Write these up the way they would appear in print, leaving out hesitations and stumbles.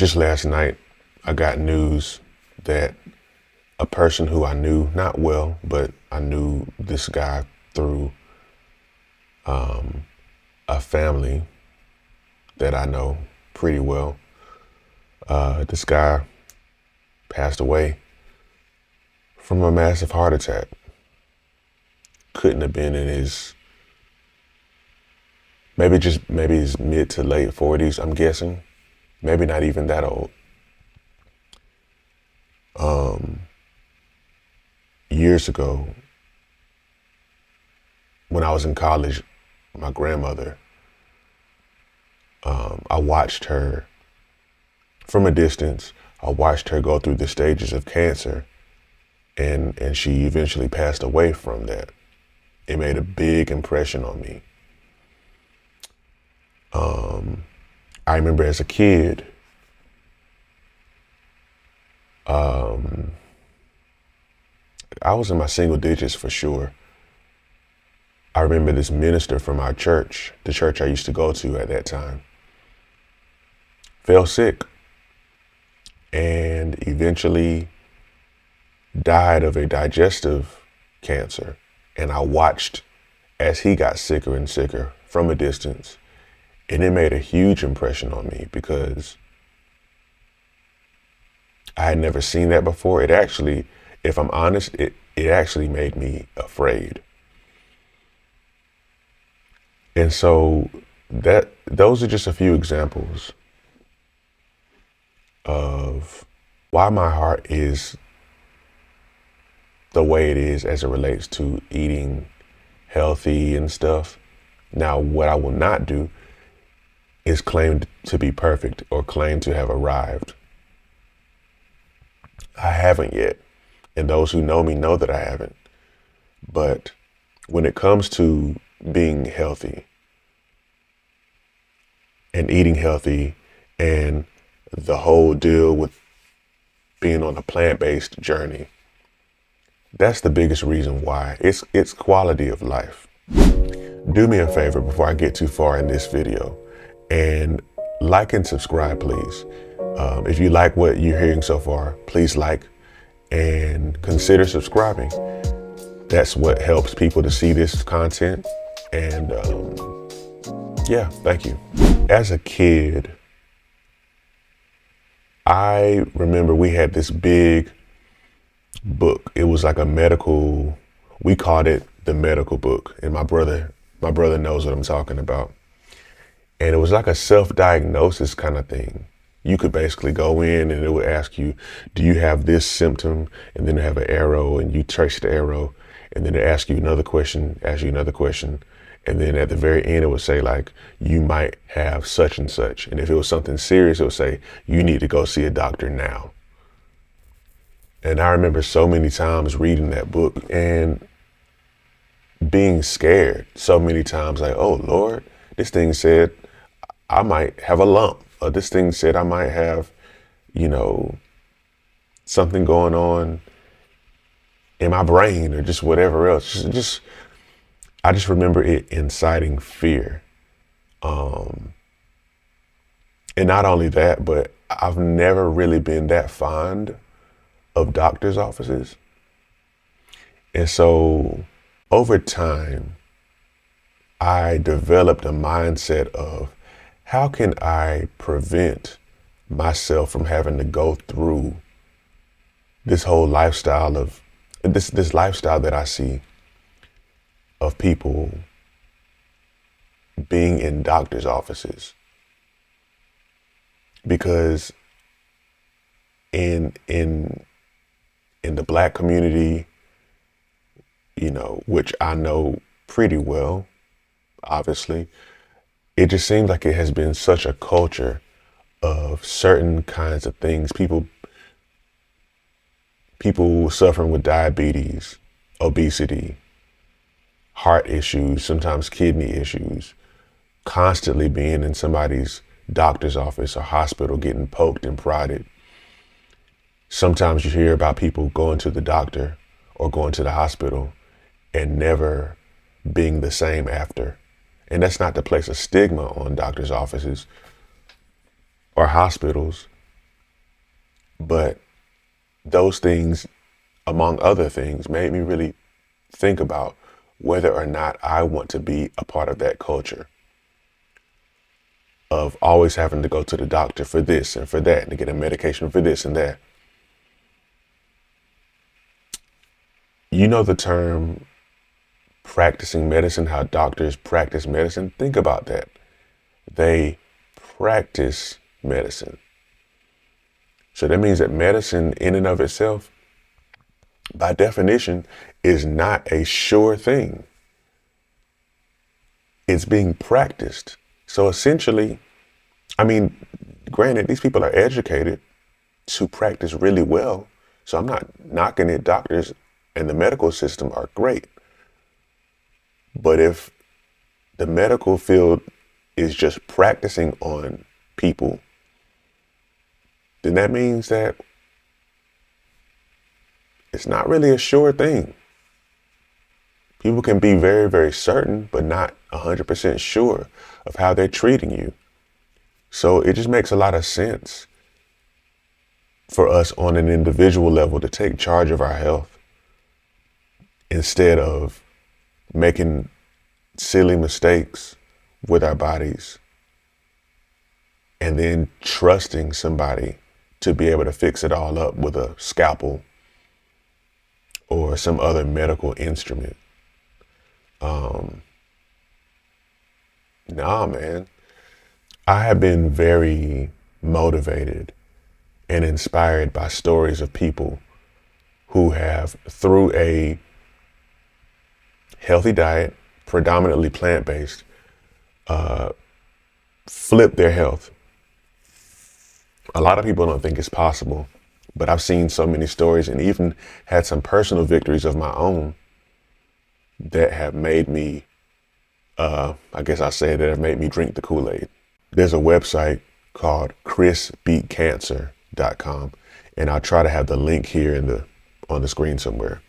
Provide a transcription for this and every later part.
Just last night, I got news that a person who I knew not well, but I knew this guy through a family that I know pretty well. This guy passed away from a massive heart attack. Couldn't have been in his maybe his mid to late 40s, I'm guessing. Maybe not even that old. Years ago, when I was in college, my grandmother, I watched her from a distance. I watched her go through the stages of cancer, and she eventually passed away from that. It made a big impression on me. I remember as a kid, I was in my single digits for sure. I remember this minister from our church, the church I used to go to at that time, fell sick and eventually died of a digestive cancer. And I watched as he got sicker and sicker from a distance. And it made a huge impression on me because I had never seen that before. It actually, if I'm honest, it actually made me afraid. And so those are just a few examples of why my heart is the way it is as it relates to eating healthy and stuff. Now, what I will not do is claim to be perfect or claim to have arrived. I haven't yet. And those who know me know that I haven't. But when it comes to being healthy and eating healthy and the whole deal with being on a plant-based journey, that's the biggest reason why. It's quality of life. Do me a favor before I get too far in this video and like and subscribe, please. If you like what you're hearing so far, please like and consider subscribing. That's what helps people to see this content. And yeah, thank you. As a kid, I remember we had this big book. It was like a medical, we called it the medical book. And my brother knows what I'm talking about. And it was like a self-diagnosis kind of thing. You could basically go in and it would ask you, do you have this symptom? And then have an arrow and you trace the arrow. And then it asks you another question, ask you another question. And then at the very end, it would say like, you might have such and such. And if it was something serious, it would say, you need to go see a doctor now. And I remember so many times reading that book and being scared so many times, like, oh Lord, this thing said I might have a lump, or this thing said I might have, something going on in my brain or just whatever else. I just remember it inciting fear. And not only that, but I've never really been that fond of doctor's offices. And so over time, I developed a mindset of how can I prevent myself from having to go through this whole lifestyle of this lifestyle that I see of people being in doctor's offices. Because in the Black community, which I know pretty well, obviously, it just seems like it has been such a culture of certain kinds of things. People suffering with diabetes, obesity, heart issues, sometimes kidney issues, constantly being in somebody's doctor's office or hospital getting poked and prodded. Sometimes you hear about people going to the doctor or going to the hospital and never being the same after. And that's not to place a stigma on doctor's offices or hospitals, But those things, among other things, made me really think about whether or not I want to be a part of that culture of always having to go to the doctor for this and for that and to get a medication for this and that. You know the term practicing medicine, how doctors practice medicine? Think about that. They practice medicine. So that means that medicine in and of itself, by definition, is not a sure thing. It's being practiced. So essentially, I mean, granted, these people are educated to practice really well. So I'm not knocking it. Doctors and the medical system are great. But if the medical field is just practicing on people, then that means that it's not really a sure thing. People can be very, very certain, but not 100% sure of how they're treating you. So it just makes a lot of sense for us on an individual level to take charge of our health instead of making silly mistakes with our bodies and then trusting somebody to be able to fix it all up with a scalpel or some other medical instrument. Nah, man. I have been very motivated and inspired by stories of people who have, through a healthy diet, predominantly plant-based, flipped their health. A lot of people don't think it's possible, but I've seen so many stories and even had some personal victories of my own that have made me, I guess I say that have made me drink the Kool-Aid. There's a website called chrisbeatcancer.com, and I'll try to have the link here on the screen somewhere.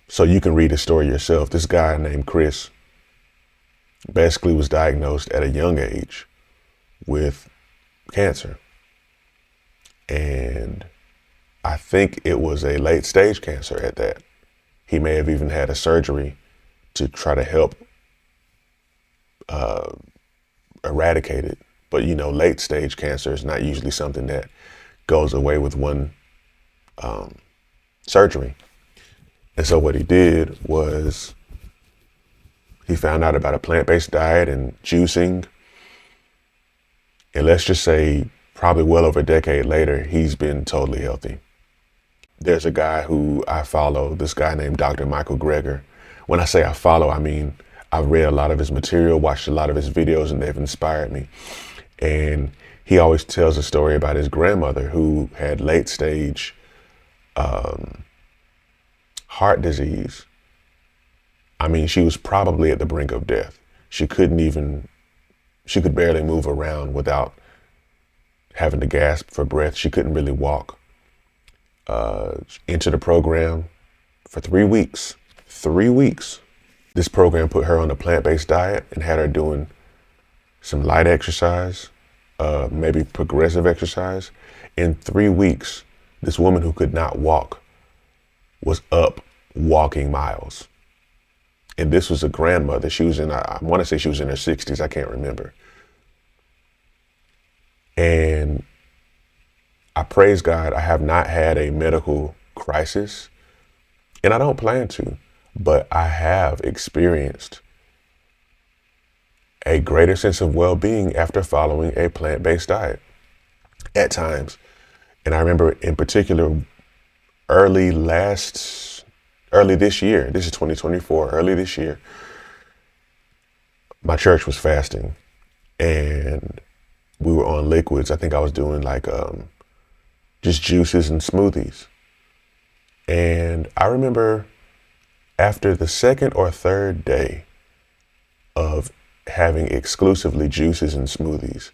So you can read his story yourself. This guy named Chris basically was diagnosed at a young age with cancer. And I think it was a late stage cancer at that. He may have even had a surgery to try to help eradicate it. But you know, late stage cancer is not usually something that goes away with one surgery. And so what he did was he found out about a plant-based diet and juicing. And let's just say probably well over a decade later, he's been totally healthy. There's a guy who I follow, this guy named Dr. Michael Greger. When I say I follow, I mean, I've read a lot of his material, watched a lot of his videos, and they've inspired me. And he always tells a story about his grandmother who had late stage heart disease. I mean, she was probably at the brink of death. She could barely move around without having to gasp for breath. She couldn't really walk. Into the program for 3 weeks. 3 weeks. This program put her on a plant-based diet and had her doing some light exercise, maybe progressive exercise. In 3 weeks, this woman who could not walk was up walking miles. And this was a grandmother. She was I want to say she was in her 60s. I can't remember. And I praise God, I have not had a medical crisis, and I don't plan to, but I have experienced a greater sense of well-being after following a plant-based diet at times. And I remember in particular, early this year, this is 2024, early this year, my church was fasting and we were on liquids. I think I was doing like just juices and smoothies. And I remember after the second or third day of having exclusively juices and smoothies,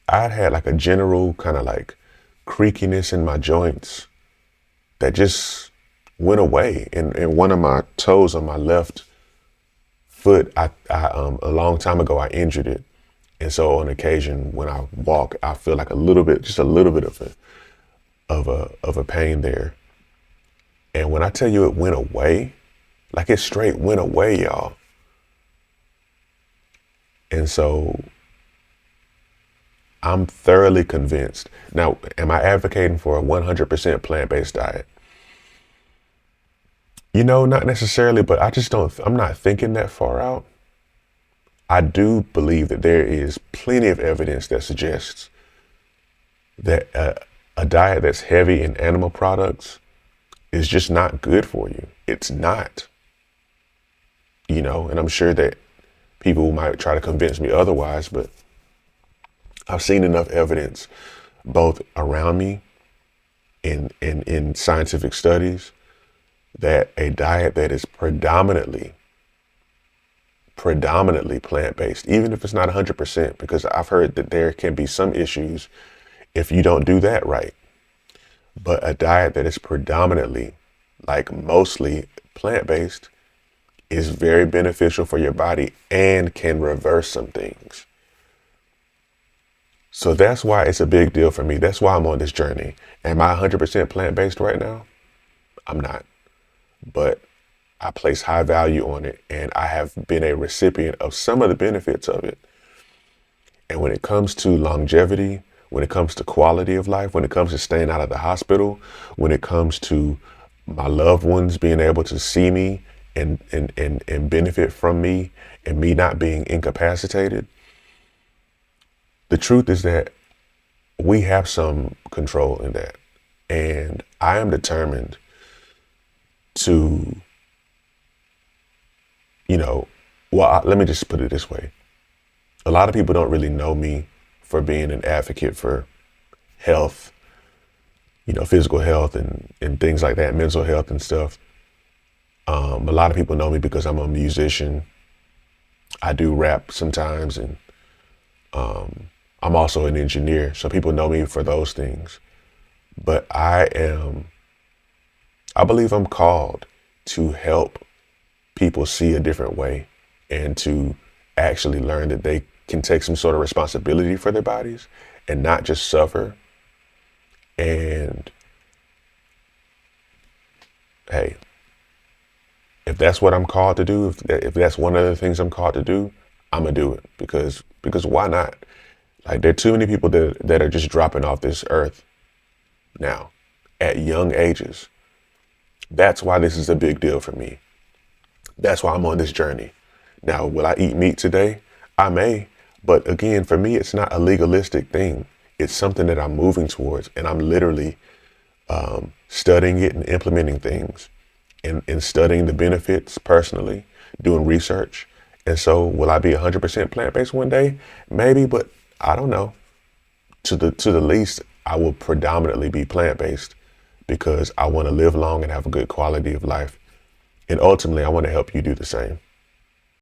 I'd had like a general kind of like creakiness in my joints that just went away. And one of my toes on my left foot, a long time ago, I injured it. And so on occasion when I walk, I feel like a little bit, just a little bit of a pain there. And when I tell you it went away, like it straight went away, y'all. And so I'm thoroughly convinced. Now, am I advocating for a 100% plant-based diet? Not necessarily, but I'm not thinking that far out. I do believe that there is plenty of evidence that suggests that a diet that's heavy in animal products is just not good for you. It's not, and I'm sure that people might try to convince me otherwise, but I've seen enough evidence both around me in scientific studies that a diet that is predominantly plant-based, even if it's not 100%, because I've heard that there can be some issues if you don't do that right. But a diet that is predominantly, like mostly plant-based, is very beneficial for your body and can reverse some things. So that's why it's a big deal for me. That's why I'm on this journey. Am I 100% plant-based right now? I'm not. But I place high value on it, and I have been a recipient of some of the benefits of it. And when it comes to longevity, when it comes to quality of life, when it comes to staying out of the hospital, when it comes to my loved ones being able to see me and benefit from me and me not being incapacitated, the truth is that we have some control in that. And I am determined to, let me just put it this way. A lot of people don't really know me for being an advocate for health, physical health and things like that, mental health and stuff. A lot of people know me because I'm a musician. I do rap sometimes, and I'm also an engineer. So people know me for those things. But I believe I'm called to help people see a different way and to actually learn that they can take some sort of responsibility for their bodies and not just suffer. And hey, if that's what I'm called to do, if that's one of the things I'm called to do, I'm gonna do it because why not? Like, there are too many people that are just dropping off this earth now at young ages. That's why this is a big deal for me. That's why I'm on this journey. Now, will I eat meat today? I may, but again, for me, it's not a legalistic thing. It's something that I'm moving towards, and I'm literally studying it and implementing things and studying the benefits personally, doing research. And so will I be 100% plant-based one day? Maybe, but I don't know. To the least, I will predominantly be plant-based because I want to live long and have a good quality of life. And ultimately, I want to help you do the same.